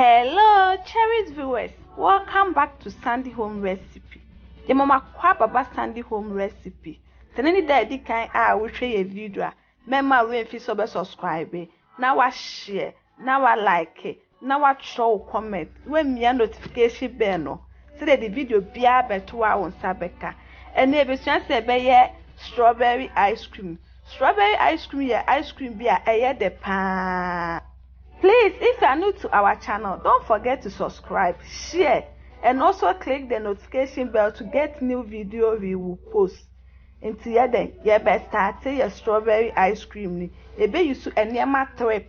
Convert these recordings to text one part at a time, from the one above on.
Hello, cherished viewers. Welcome back to Sandy Home Recipe. The mama kwa baba Sandy Home Recipe. Teneni da di kan we share a video. Mema we fi so be subscribe. Now wa share, now wa like, now wa show comment. When me notification bell no. So that the video bia beto wa on sabeka. And e be say be strawberry ice cream. Strawberry ice cream ice cream bia the pan. Please, if you are new to our channel, don't forget to subscribe, share, and also click the notification bell to get new video we will post. Until then, you better start your strawberry ice cream. You be use enema three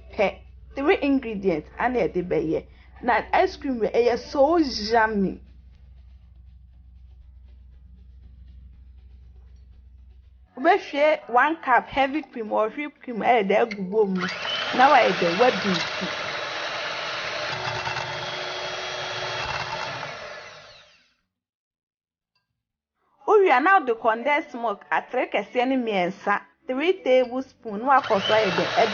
ingredients and the be now ice cream is so yummy. We share 1 cup heavy cream or whipped cream there go now I the web we are now the condensed milk at 3 tablespoons wa koso e the egg.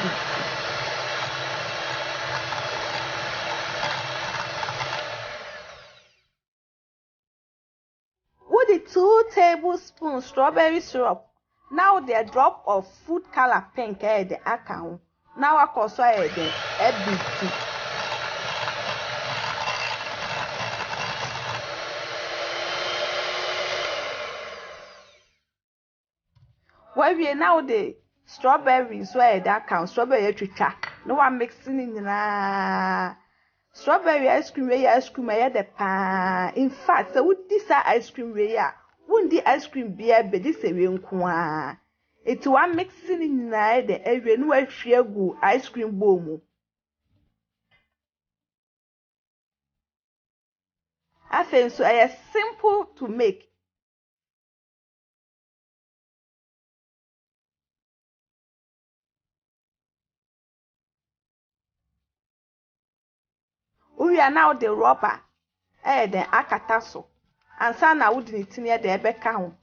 With the 2 tablespoons strawberry syrup. Now the drop of food color pink the account. Now I koso e the egg. Where we now the strawberries where that count strawberry chicha. No one mixing in strawberry ice cream the pan. In fact, so would this ice cream wouldn't the ice cream be a bed this a it's one mixing in the every new share go ice cream boom. I think so I simple to make. We are now the rubber, the akataso, and sana would need near the ebeka.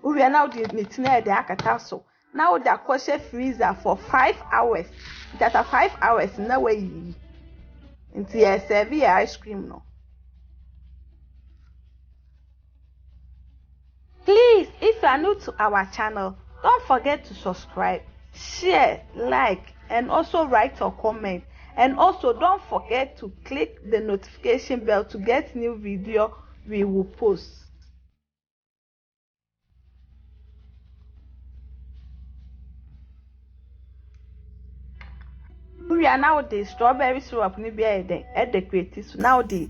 We are now the near the akataso. Now the kosher freezer for 5 hours. That are 5 hours no way. Until you serve your ice cream no. Please, if you are new to our channel, don't forget to subscribe, share, like, and also write or comment. And also don't forget to click the notification bell to get new video we will post. We are now the strawberry syrup ni be at the creative. Now the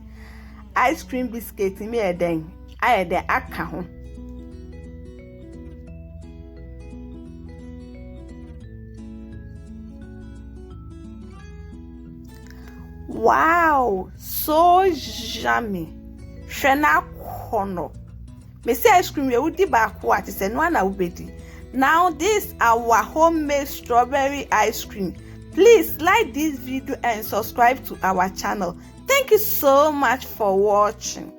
ice cream biscuit ni be I the account. Wow, so yummy. Shena kono. Me say ice cream we would back what is and one ubedi. Now this our homemade strawberry ice cream. Please like this video and subscribe to our channel. Thank you so much for watching.